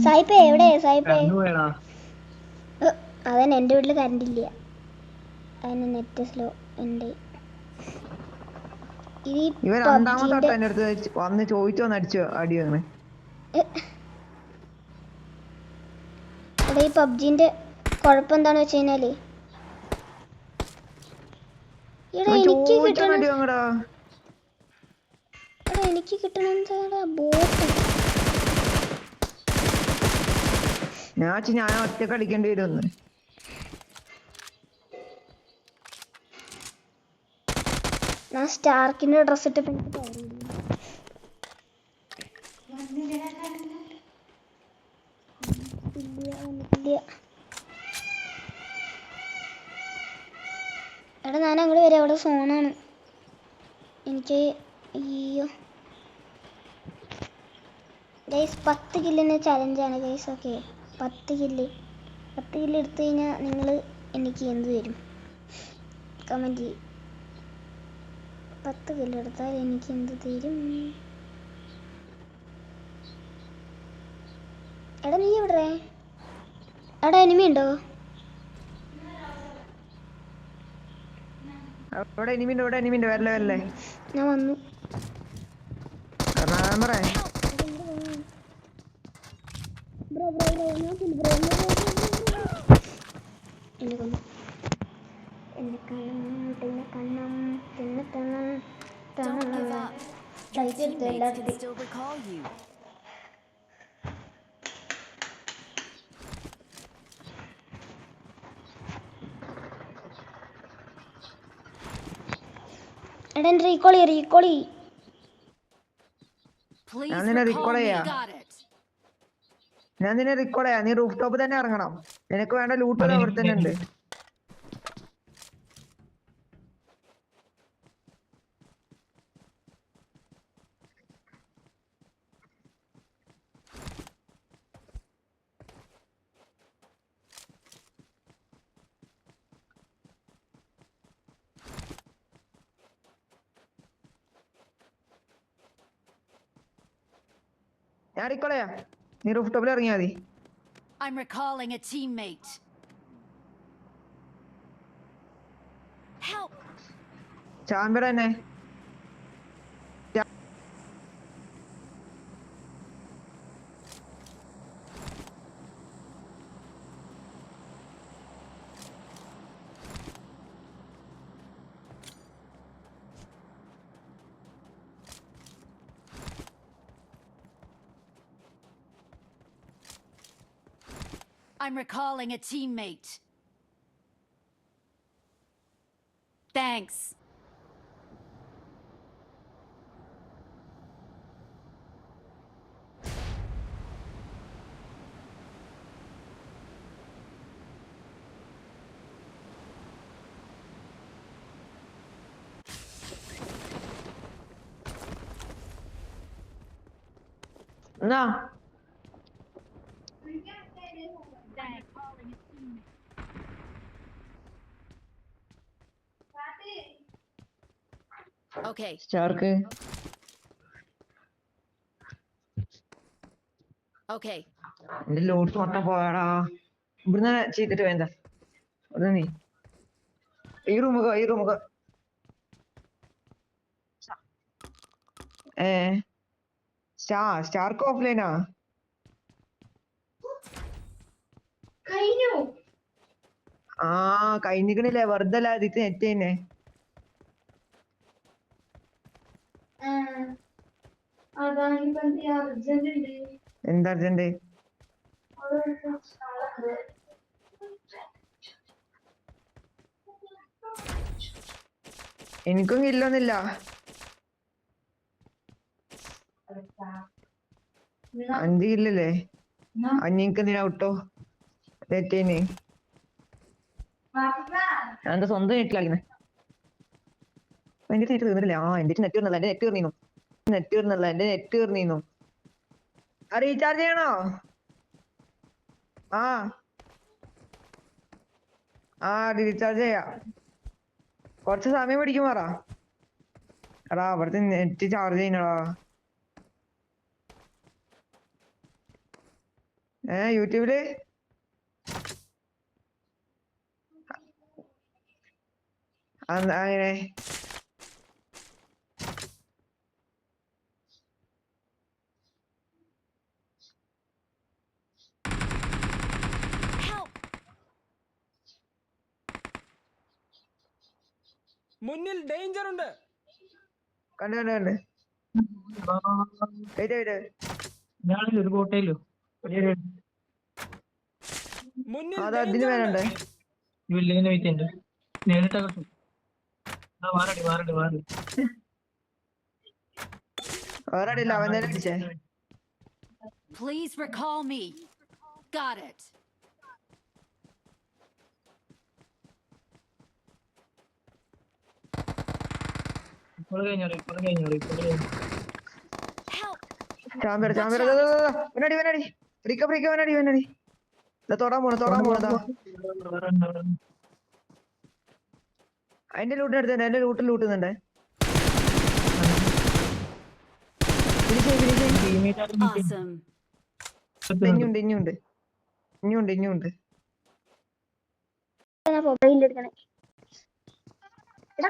സായിപ്പേ എവിടെ സായിപ്പേ? കറണ്ട് പോയടാ. അതന്നെ എൻ്റെ വീട്ടിൽ കറണ്ട് ഇല്ല, അതിന് നെറ്റ് സ്ലോ ഉണ്ട്. ഇത് ഇവ രണ്ടാമത്തെ പബ്ജിന്റെ വട്ടം എൻ്റെ അടുത്ത് വന്ന് ചോദിച്ചോന്ന് അടിച്ചു അടി വന്ന്. എടാ ഈ പബ്ജിന്റെ കുഴപ്പം എന്താന്ന് വെച്ച് കഴിഞ്ഞാല് എടാ ഇവൻ എനിക്ക് ചോദിച്ചോന്ന് കിട്ടണ അടി വാങ്ങടാ. എടാ എനിക്ക് കിട്ടണ എന്താടാ ബോട്ട്. ഞാൻ ഒറ്റക്ക് അടിക്കേണ്ടി വരുമെന്ന്. ഞാൻ സ്റ്റാർക്കിന്റെ ഡ്രസ് ഇട്ടപ്പോ എനിക്ക് തോന്നി എടാ ഞാൻ അങ്ങോട്ട് വരാം, അവിടെ സോണാണ് എനിക്ക്. അയ്യോ ഗൈസ് 10 കില്ലിന് ചലഞ്ചാണ് ഗൈസ്. ഓക്കെ 10 കില്ല് എടുത്തു കഴിഞ്ഞാൽ നിങ്ങൾ എനിക്ക് എന്ത് തരും? കമൻറ്റ് ചെയ്യും. 10 കില്ല് എടുത്താൽ എനിക്ക് എന്ത് തരും? എടാ നീ എവിടെ? എടാ എനിമി ഉണ്ടോ? ഇവിടെ എനിമിണ്ട് വരല്ലേ. ഞാൻ വന്നു. പറ എന്നെ കൊന്നു. എന്നെ കണ്ണം Don't give up. Your teammates can still recall you. എടാ റീകോളി. Please നിന്നെ recall recall me. ചെയ്യാ. Got it. ഞാൻ നിന്നെ റിക്കോർഡ് ചെയ്യാം. നീ റൂഫ് ടോപ്പ് തന്നെ ഇറങ്ങണം. നിനക്ക് വേണ്ട ലൂട്ട് അവിടെ തന്നെ ഉണ്ട്. ഞാൻ റിക്കോർഡ് ചെയ്യാം. നീ റൂഫ് ടോപ്പിൽ ഇറങ്ങിയാ മതി. I'm recalling a teammate. Help! ചാമ്പ്യർ തന്നെ. I'm recalling a teammate. Thanks. എന്നാ Okay. Stark Okay. എന്റെ ലൂട്ട് മൊത്തം പോയാടാ. ഇവിടുന്ന് ചെയ്തിട്ട് വേണ്ട. ഇവിടുന്ന് നീ ഈ റൂമുക സ്റ്റാർക്ക് ഓഫ്ലൈനാ. കഴിഞ്ഞിക്കണില്ലേ, വെറുതെ ആദ്യത്തെ നെറ്റ് തന്നെ. എന്താ അർജന്റ്? എനിക്കും ഇല്ലൊന്നില്ല. അഞ്ച് കില്ലല്ലേ? അഞ്ഞിക്ക് എന്തിനാ വിട്ടോ നെറ്റേന്? ഞാൻ എന്റെ സ്വന്തം നെറ്റിലായിരുന്നേ. എന്റെ നെറ്റ് തീർന്നില്ല. എന്റെ നെറ്റ് തീർന്നല്ല, എന്റെ നെറ്റ് തീർന്നീന്നു. റീചാർജ് ചെയ്യണോ? റീചാർജ് ചെയ്യാം. കുറച്ച് സമയം പിടിക്കും പറ. എടാ അവിടുത്തെ നെറ്റ് ചാർജ് ചെയ്യണടാ. യൂട്യൂബില് അങ്ങനെ Help! മുന്നിൽ ഡേഞ്ചർ ഉണ്ട്. കണ്ട് വെയിറ്റ് ഞാനില്ല ഒരു ബോട്ടേലോ മുന്നിൽ അതാ അതിന് ഡേഞ്ചർ വേനുണ്ട് ഉണ്ട്. വില്ലിങ്ങനെ വെയിറ്റ് ഉണ്ട് നേരിട്ട് കിട്ടും മാറടി വേറെ അടിയില്ല അവൻ തന്നെ അടിച്ചേ Please recall me. Got it. ഇപ്പോൾ കഴിഞ്ഞോളൂ Help! ചാമ്പിറ ഇവനടി ഇവനടി തൊടാൻ പോണതാ അതിന്റെ ലൂട്ട് എടുത്തേ എന്റെ ലൂട്ടിൽ ലൂട്ടുന്നുണ്ടേ Awesome. ഇനിയുണ്ട് ഞാൻ മൊബൈലിൽ എടുക്കണേ എടാ